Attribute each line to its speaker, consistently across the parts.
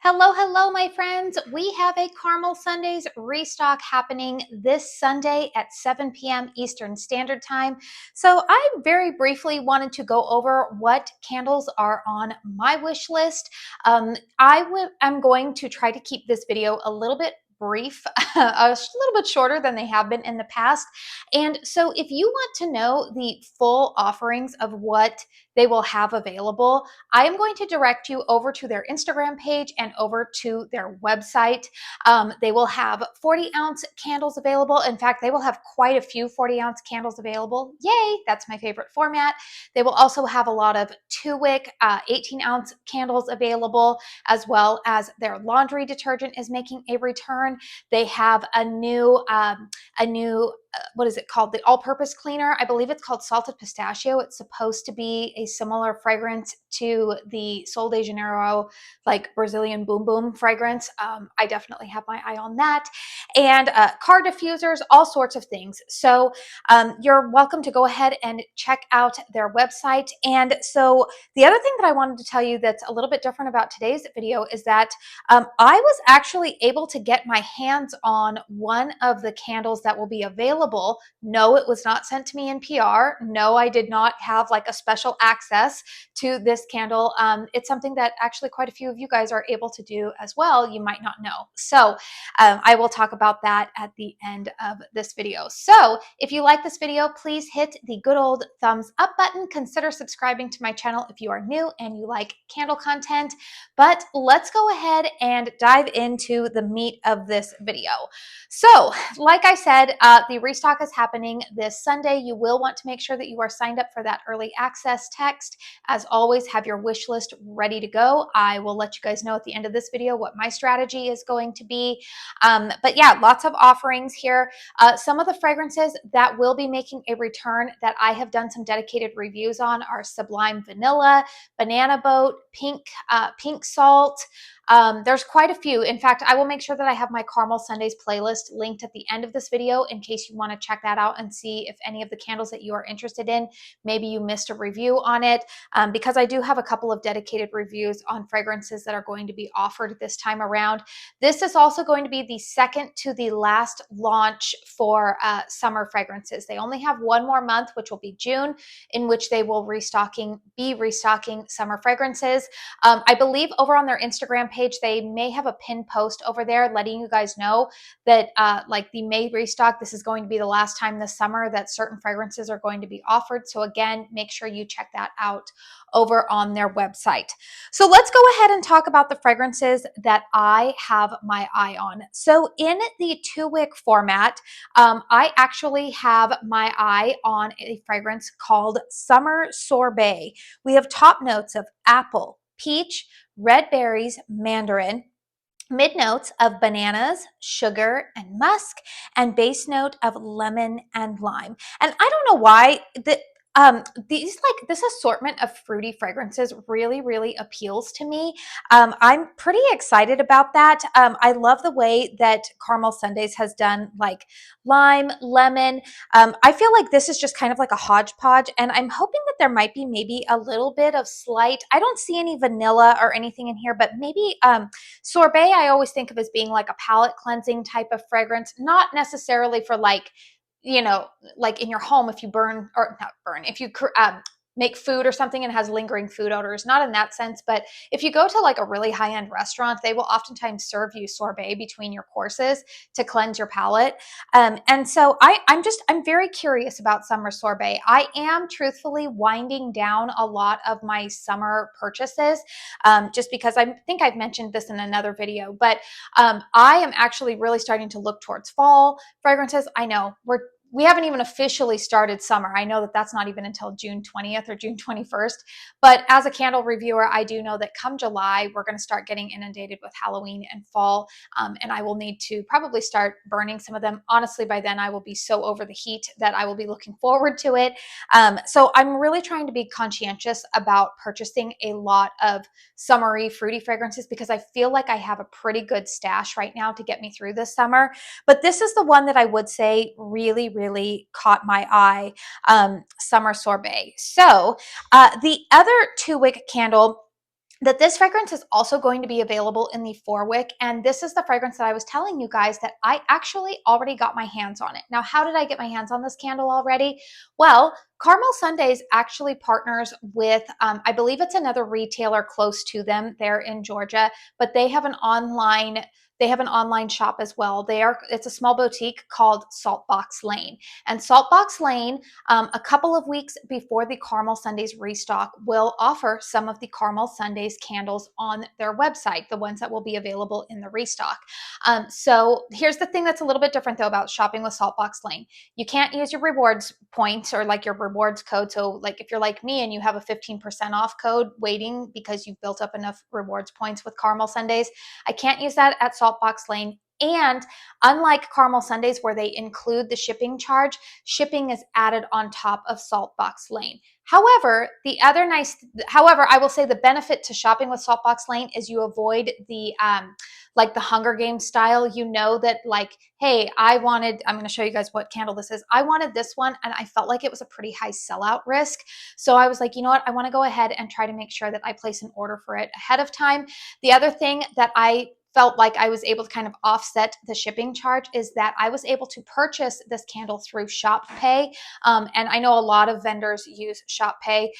Speaker 1: Hello, hello, my friends. We have a Caramel Sundays restock happening this Sunday at 7 p.m. Eastern Standard Time. So I very briefly wanted to go over what candles are on my wish list. I'm going to try to keep this video a little bit brief, a little bit shorter than they have been in the past. And so if you want to know the full offerings of what they will have available, I am going to direct you over to their Instagram page and over to their website. They will have 40-ounce candles available. In fact, they will have quite a few 40-ounce candles available. Yay, that's my favorite format. They will also have a lot of 2-wick 18-ounce candles available, as well as their laundry detergent is making a return. They have a new what is it called? The all-purpose cleaner. I believe it's called Salted Pistachio. It's supposed to be a similar fragrance to the Sol de Janeiro, like Brazilian Boom Boom fragrance. I definitely have my eye on that. And car diffusers, all sorts of things. So you're welcome to go ahead and check out their website. And so the other thing that I wanted to tell you that's a little bit different about today's video is that I was actually able to get my hands on one of the candles that will be available. No, it was not sent to me in PR. No, I did not have like a special access to this candle. It's something that actually quite a few of you guys are able to do as well. You might not know. So I will talk about that at the end of this video. So if you like this video, please hit the good old thumbs up button. Consider subscribing to my channel if you are new and you like candle content. But let's go ahead and dive into the meat of this video. So like I said, the restock is happening this Sunday. You will want to make sure that you are signed up for that early access text. As always, have your wish list ready to go. I will let you guys know at the end of this video what my strategy is going to be. But yeah, lots of offerings here. Some of the fragrances that will be making a return that I have done some dedicated reviews on are Sublime Vanilla, Banana Boat, Pink Salt. There's quite a few. In fact, I will make sure that I have my Caramel Sundays playlist linked at the end of this video in case you want to check that out and see if any of the candles that you are interested in, maybe you missed a review on it, because I do have a couple of dedicated reviews on fragrances that are going to be offered this time around. This is also going to be the second to the last launch for summer fragrances. They only have one more month, which will be June, in which they will be restocking summer fragrances. I believe over on their Instagram page, they may have a pinned post over there letting you guys know that like the May restock, this is going to be the last time this summer that certain fragrances are going to be offered. So again, make sure you check that out over on their website. So let's go ahead and talk about the fragrances that I have my eye on. So in the 2-wick format, I actually have my eye on a fragrance called Summer Sorbet. We have top notes of apple, peach, red berries, mandarin, mid notes of bananas, sugar, and musk, and base note of lemon and lime. And I don't know why this assortment of fruity fragrances really appeals to me. I'm pretty excited about that. I love the way that Caramel Sundays has done like lime, lemon. I feel like this is just kind of like a hodgepodge, and I'm hoping that there might be maybe a little bit of slight, I don't see any vanilla or anything in here, but maybe Sorbet I always think of as being like a palate cleansing type of fragrance, not necessarily for like, you know, like in your home, if you burn or not burn, if you make food or something and has lingering food odors, not in that sense, but if you go to like a really high-end restaurant, they will oftentimes serve you sorbet between your courses to cleanse your palate. And so I'm very curious about summer sorbet. I am truthfully winding down a lot of my summer purchases, just because I think I've mentioned this in another video, but I am actually really starting to look towards fall fragrances. I know we haven't even officially started summer. I know that that's not even until June 20th or June 21st. But as a candle reviewer, I do know that come July, we're going to start getting inundated with Halloween and fall. And I will need to probably start burning some of them. Honestly, by then I will be so over the heat that I will be looking forward to it. So I'm really trying to be conscientious about purchasing a lot of summery, fruity fragrances because I feel like I have a pretty good stash right now to get me through this summer. But this is the one that I would say really caught my eye, Summer Sorbet. So the other 2-wick candle that this fragrance is also going to be available in the 4-wick, and this is the fragrance that I was telling you guys that I actually already got my hands on it. Now, how did I get my hands on this candle already? Well, Caramel Sundays actually partners with, I believe it's another retailer close to them there in Georgia, but they have an online shop as well. It's a small boutique called Saltbox Lane, and Saltbox Lane, a couple of weeks before the Caramel Sundays restock, will offer some of the Caramel Sundays candles on their website, the ones that will be available in the restock. So here's the thing that's a little bit different though about shopping with Saltbox Lane. You can't use your rewards points or like your rewards code. So like if you're like me and you have a 15% off code waiting because you've built up enough rewards points with Caramel Sundays, I can't use that at Saltbox Lane. And unlike Caramel Sundays where they include the shipping charge, shipping is added on top of Saltbox Lane. However, I will say the benefit to shopping with Saltbox Lane is you avoid the like the Hunger Games style. You know that like, hey, I'm going to show you guys what candle this is. I wanted this one and I felt like it was a pretty high sellout risk. So I was like, you know what? I want to go ahead and try to make sure that I place an order for it ahead of time. The other thing that I felt like I was able to kind of offset the shipping charge is that I was able to purchase this candle through Shop Pay. And I know a lot of vendors use Shop Pay.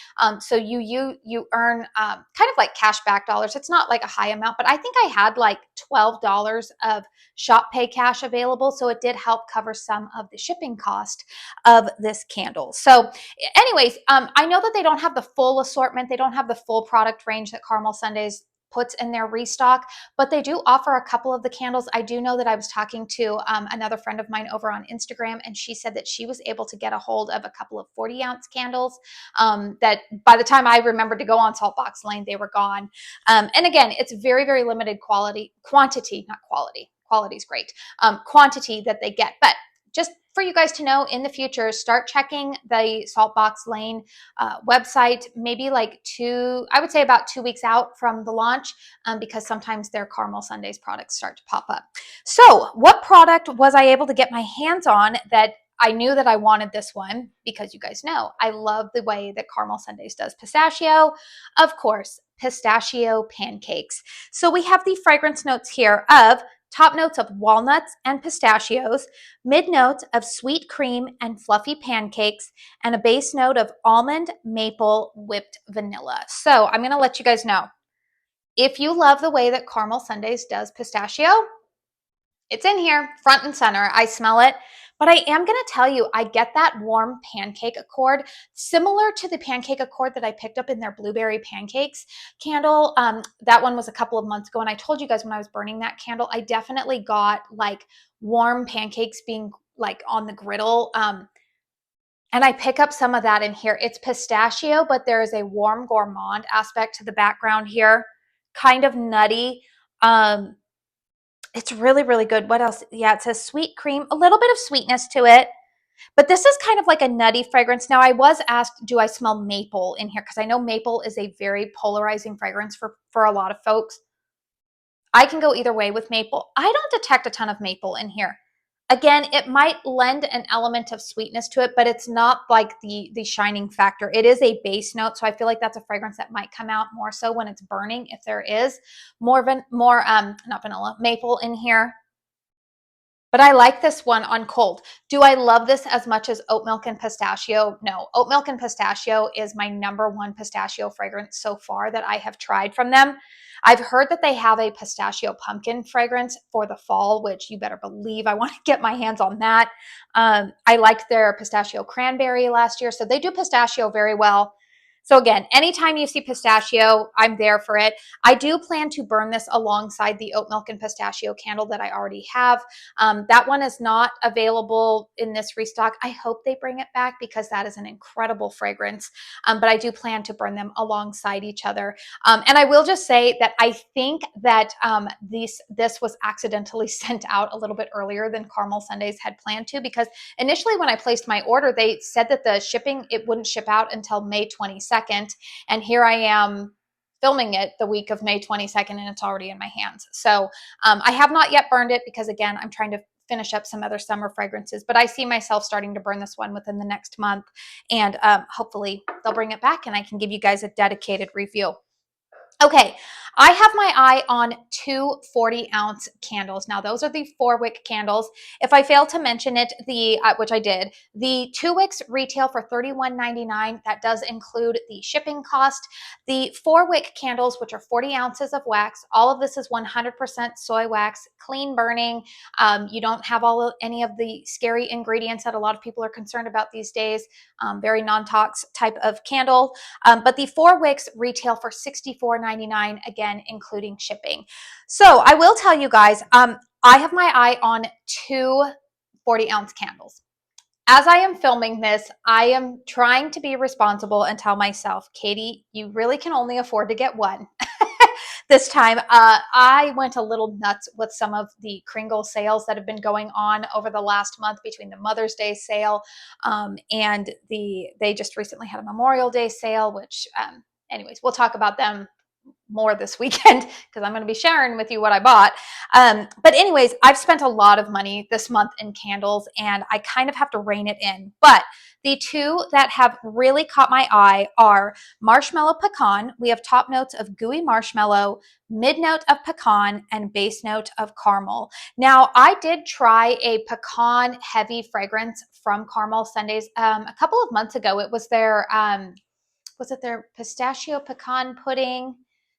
Speaker 1: So you earn kind of like cash back dollars. It's not like a high amount, but I think I had like $12 of Shop Pay cash available. So it did help cover some of the shipping cost of this candle. So anyways, I know that they don't have the full assortment. They don't have the full product range that Caramel Sundays puts in their restock, but they do offer a couple of the candles. I do know that I was talking to another friend of mine over on Instagram, and she said that she was able to get a hold of a couple of 40-ounce candles that by the time I remembered to go on Saltbox Lane, they were gone. And again, it's very, very limited quantity, not quality. Quality is great. Quantity that they get, but just for you guys to know in the future, start checking the Saltbox Lane website, maybe like I would say about 2 weeks out from the launch, because sometimes their Caramel Sundays products start to pop up. So what product was I able to get my hands on that I knew that I wanted this one? Because you guys know, I love the way that Caramel Sundays does pistachio. Of course, Pistachio Pancakes. So we have the fragrance notes here of top notes of walnuts and pistachios, mid notes of sweet cream and fluffy pancakes, and a base note of almond, maple, whipped vanilla. So I'm going to let you guys know, if you love the way that Caramel Sundays does pistachio, it's in here, front and center. I smell it. But I am going to tell you, I get that warm pancake accord, similar to the pancake accord that I picked up in their blueberry pancakes candle. That one was a couple of months ago. And I told you guys when I was burning that candle, I definitely got like warm pancakes being like on the griddle. And I pick up some of that in here. It's pistachio, but there is a warm gourmand aspect to the background here, kind of nutty. It's really, really good. What else? Yeah, it says sweet cream, a little bit of sweetness to it. But this is kind of like a nutty fragrance. Now, I was asked, do I smell maple in here? Because I know maple is a very polarizing fragrance for a lot of folks. I can go either way with maple. I don't detect a ton of maple in here. Again, it might lend an element of sweetness to it, but it's not like the shining factor. It is a base note, so I feel like that's a fragrance that might come out more so when it's burning, if there is more not vanilla, maple in here. But I like this one on cold. Do I love this as much as oat milk and pistachio? No. Oat milk and pistachio is my #1 pistachio fragrance so far that I have tried from them. I've heard that they have a pistachio pumpkin fragrance for the fall, which you better believe I want to get my hands on that. I liked their pistachio cranberry last year, so they do pistachio very well. So again, anytime you see pistachio, I'm there for it. I do plan to burn this alongside the oat milk and pistachio candle that I already have. That one is not available in this restock. I hope they bring it back because that is an incredible fragrance. But I do plan to burn them alongside each other. And I will just say that I think that this was accidentally sent out a little bit earlier than Caramel Sundays had planned to, because initially when I placed my order, they said that the shipping, it wouldn't ship out until May 22nd. And here I am filming it the week of May 22nd, and it's already in my hands. So I have not yet burned it because, again, I'm trying to finish up some other summer fragrances, but I see myself starting to burn this one within the next month, and hopefully they'll bring it back and I can give you guys a dedicated review. Okay, I have my eye on two 40-ounce candles. Now, those are the 4-wick candles. If I failed to mention it, which I did, the 2 wicks retail for $31.99. That does include the shipping cost. The 4-wick candles, which are 40 ounces of wax, all of this is 100% soy wax, clean burning. You don't have any of the scary ingredients that a lot of people are concerned about these days. Very non-tox type of candle. But the 4 wicks retail for $64.99, again, including shipping. So I will tell you guys, I have my eye on two 40-ounce candles. As I am filming this, I am trying to be responsible and tell myself, Katie, you really can only afford to get one. This time, I went a little nuts with some of the Kringle sales that have been going on over the last month between the Mother's Day sale and they just recently had a Memorial Day sale, which anyways, we'll talk about them more this weekend because I'm going to be sharing with you what I bought. But anyways, I've spent a lot of money this month in candles and I kind of have to rein it in. But the two that have really caught my eye are Marshmallow Pecan. We have top notes of Gooey Marshmallow, mid note of pecan, and base note of caramel. Now, I did try a pecan heavy fragrance from Caramel Sundays a couple of months ago. It was their pistachio pecan pudding.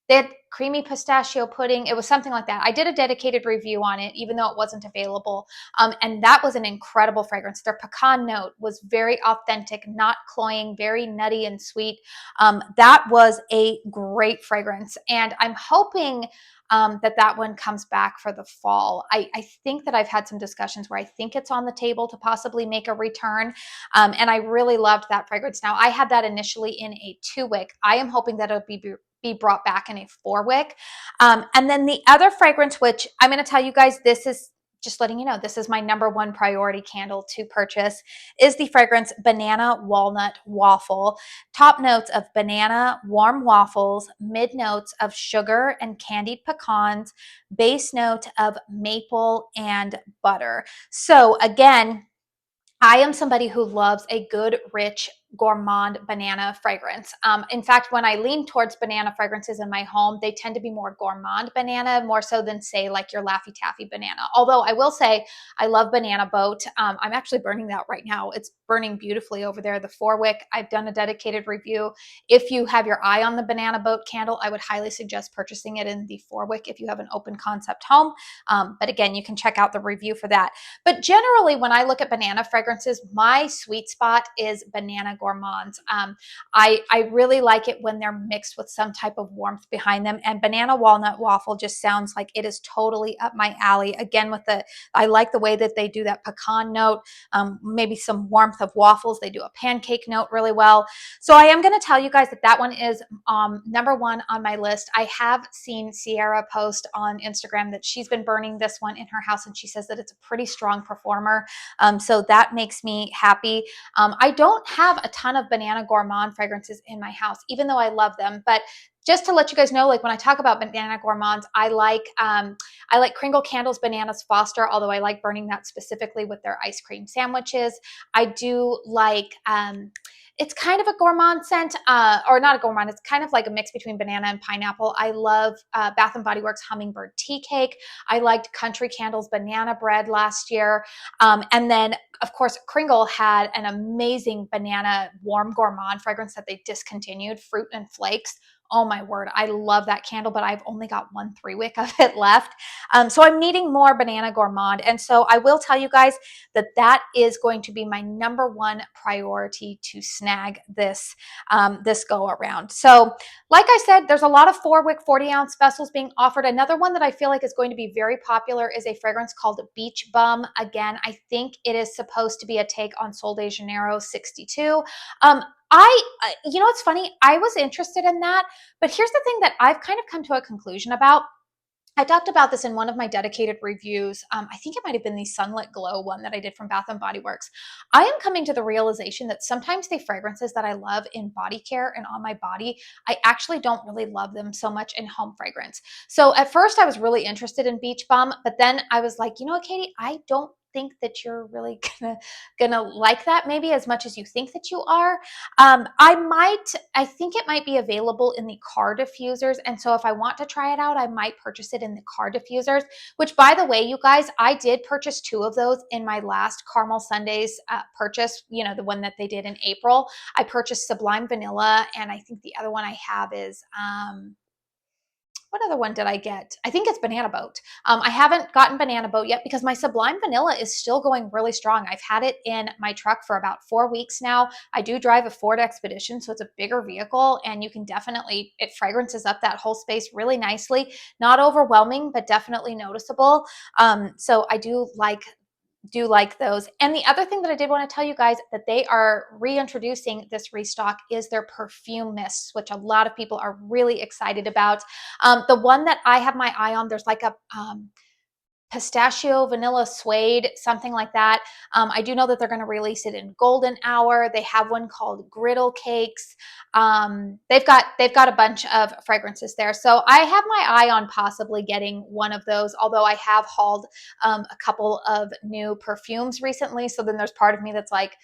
Speaker 1: They had creamy pistachio pudding. It was something like that. I did a dedicated review on it, even though it wasn't available. And that was an incredible fragrance. Their pecan note was very authentic, not cloying, very nutty and sweet. That was a great fragrance. And I'm hoping that one comes back for the fall. I think that I've had some discussions where I think it's on the table to possibly make a return. And I really loved that fragrance. Now, I had that initially in a 2-wick. I am hoping that it'll be brought back in a 4-wick. And then the other fragrance, which I'm going to tell you guys, this is just letting you know, this is my #1 priority candle to purchase, is the fragrance Banana Walnut Waffle. Top notes of banana, warm waffles, mid notes of sugar and candied pecans, base note of maple and butter. So again, I am somebody who loves a good, rich, gourmand banana fragrance. In fact, when I lean towards banana fragrances in my home, they tend to be more gourmand banana, more so than, say, like your Laffy Taffy banana. Although I will say I love Banana Boat. I'm actually burning that right now. It's burning beautifully over there. The 4-wick, I've done a dedicated review. If you have your eye on the Banana Boat candle, I would highly suggest purchasing it in the 4-wick if you have an open concept home. But again, you can check out the review for that. But generally, when I look at banana fragrances, my sweet spot is banana gourmands. I really like it when they're mixed with some type of warmth behind them. And banana walnut waffle just sounds like it is totally up my alley. Again, I like the way that they do that pecan note, maybe some warmth of waffles. They do a pancake note really well. So I am going to tell you guys that one is #1 on my list. I have seen Sierra post on Instagram that she's been burning this one in her house, and she says that it's a pretty strong performer. So that makes me happy. I don't have a ton of banana gourmand fragrances in my house, even though I love them. But just to let you guys know, like when I talk about banana gourmands, I like Kringle Candles Bananas Foster, although I like burning that specifically with their ice cream sandwiches. I do like it's kind of a gourmand scent, or not a gourmand. It's kind of like a mix between banana and pineapple. I love Bath and Body Works Hummingbird Tea Cake. I liked Country Candles Banana Bread last year. And then, of course, Kringle had an amazing banana warm gourmand fragrance that they discontinued, Fruit and Flakes. Oh my word, I love that candle, but I've only got one 3-wick of it left. So I'm needing more banana gourmand. And so I will tell you guys that is going to be my #1 priority to snag this go around. So like I said, there's a lot of 4-wick 40-ounce vessels being offered. Another one that I feel like is going to be very popular is a fragrance called Beach Bum. Again, I think it is supposed to be a take on Sol de Janeiro 62. You know, it's funny. I was interested in that, but here's the thing that I've kind of come to a conclusion about. I talked about this in one of my dedicated reviews. I think it might have been the Sunlit Glow one that I did from Bath and Body Works. I am coming to the realization that sometimes the fragrances that I love in body care and on my body, I actually don't really love them so much in home fragrance. So at first I was really interested in Beach Bum, but then I was like, you know what, Katie, I don't think that you're really gonna like that maybe as much as you think that you are. I think it might be available in the car diffusers. And so if I want to try it out, I might purchase it in the car diffusers, which by the way, you guys, I did purchase 2 of those in my last Caramel Sundays purchase, you know, the one that they did in April. I purchased Sublime Vanilla, and I think the other one I have is, what other one did I get? I think it's Banana Boat. I haven't gotten Banana Boat yet because my Sublime Vanilla is still going really strong. I've had it in my truck for about 4 weeks now. I do drive a Ford Expedition, so it's a bigger vehicle, and you can definitely, it fragrances up that whole space really nicely. Not overwhelming, but definitely noticeable. So I do like those. And the other thing that I did want to tell you guys that they are reintroducing this restock is their perfume mists, which a lot of people are really excited about. The one that I have my eye on, there's like a pistachio, vanilla suede, something like that. I do know that they're going to release it in golden hour. They have one called griddle cakes. They've got a bunch of fragrances there. So I have my eye on possibly getting one of those, although I have hauled a couple of new perfumes recently. So then there's part of me that's like,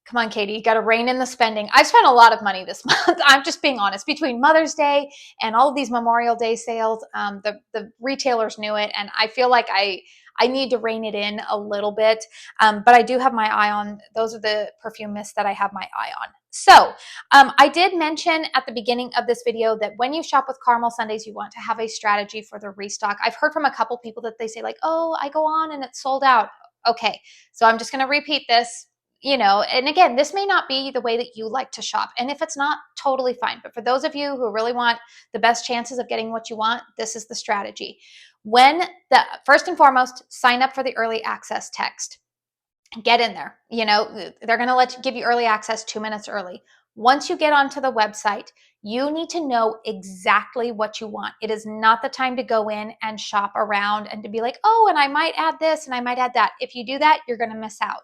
Speaker 1: come on, Katie, you got to rein in the spending. I've spent a lot of money this month. I'm just being honest. Between Mother's Day and all of these Memorial Day sales, the retailers knew it, and I feel like I need to rein it in a little bit. But I do have my eye on, those are the perfume mists that I have my eye on. So I did mention at the beginning of this video that when you shop with Caramel Sundays, you want to have a strategy for the restock. I've heard from a couple people that they say like, oh, I go on and it's sold out. Okay, so I'm just going to repeat this. You know, and again, this may not be the way that you like to shop. And if it's not, totally fine. But for those of you who really want the best chances of getting what you want, this is the strategy. First and foremost, sign up for the early access text. Get in there. You know, they're going to give you early access 2 minutes early. Once you get onto the website, you need to know exactly what you want. It is not the time to go in and shop around and to be like, oh, and I might add this and I might add that. If you do that, you're going to miss out.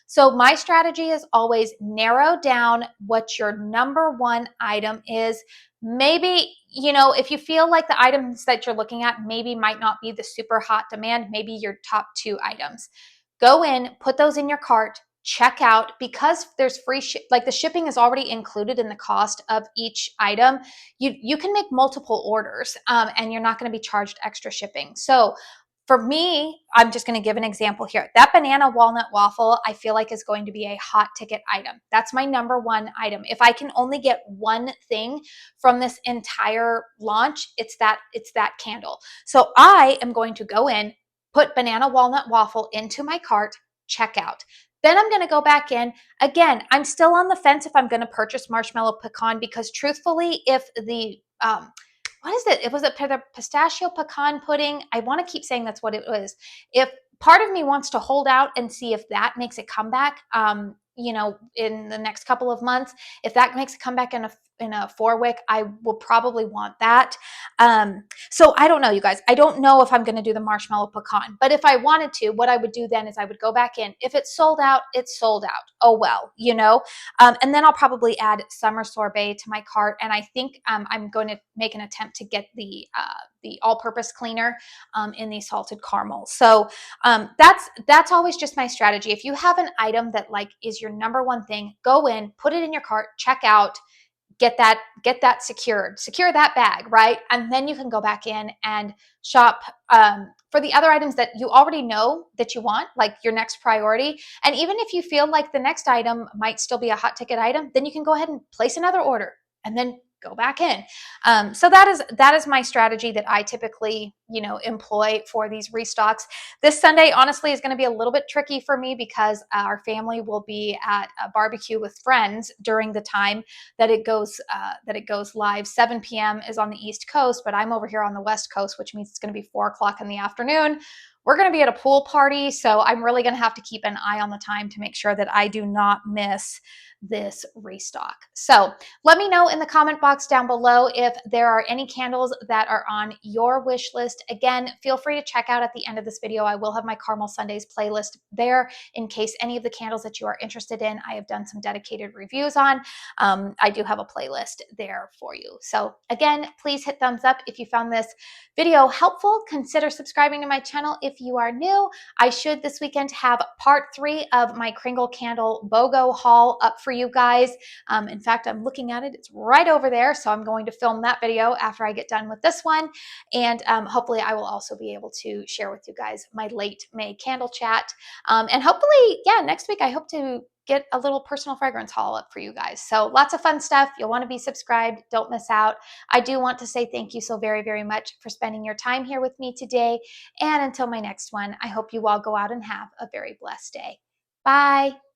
Speaker 1: So my strategy is always narrow down what your number one item is. Maybe, you know, if you feel like the items that you're looking at maybe might not be the super hot demand, maybe your top 2 items. Go in, put those in your cart, check out, because there's free like the shipping is already included in the cost of each item. You can make multiple orders and you're not going to be charged extra shipping. So for me, I'm just going to give an example here. That banana walnut waffle, I feel like is going to be a hot ticket item. That's my number one item. If I can only get one thing from this entire launch, it's that candle. So I am going to go in, put banana walnut waffle into my cart, check out. Then I'm going to go back in. Again, I'm still on the fence if I'm going to purchase marshmallow pecan, because truthfully, if the what is it? It was the pistachio pecan pudding. I want to keep saying that's what it was. If part of me wants to hold out and see if that makes a comeback, you know, in the next couple of months, if that makes a comeback in a 4-wick, I will probably want that. So I don't know, you guys. I don't know if I'm going to do the marshmallow pecan, but if I wanted to, what I would do then is I would go back in. If it's sold out, it's sold out. Oh well, you know. And then I'll probably add summer sorbet to my cart, and I think I'm going to make an attempt to get the all-purpose cleaner in the salted caramel. So that's always just my strategy. If you have an item that like is your number one thing, go in, put it in your cart, check out, get that secured, secure that bag, right? And then you can go back in and shop for the other items that you already know that you want, like your next priority. And even if you feel like the next item might still be a hot ticket item, then you can go ahead and place another order and then go back in. So that is my strategy that I typically, you know, employ for these restocks. This Sunday, honestly, is going to be a little bit tricky for me because our family will be at a barbecue with friends during the time that it goes live. 7 p.m. is on the East Coast, but I'm over here on the West Coast, which means it's going to be 4 o'clock in the afternoon. We're going to be at a pool party, so I'm really going to have to keep an eye on the time to make sure that I do not miss this restock. So let me know in the comment box down below if there are any candles that are on your wish list. Again, feel free to check out at the end of this video. I will have my Caramel Sundays playlist there in case any of the candles that you are interested in, I have done some dedicated reviews on. I do have a playlist there for you. So again, please hit thumbs up if you found this video helpful. Consider subscribing to my channel if you are new. I should this weekend have part 3 of my Kringle candle BOGO haul up for you guys. In fact, I'm looking at it. It's right over there. So I'm going to film that video after I get done with this one. And hopefully I will also be able to share with you guys my late May candle chat. And hopefully, yeah, next week I hope to get a little personal fragrance haul up for you guys. So lots of fun stuff. You'll want to be subscribed. Don't miss out. I do want to say thank you so very, very much for spending your time here with me today. And until my next one, I hope you all go out and have a very blessed day. Bye.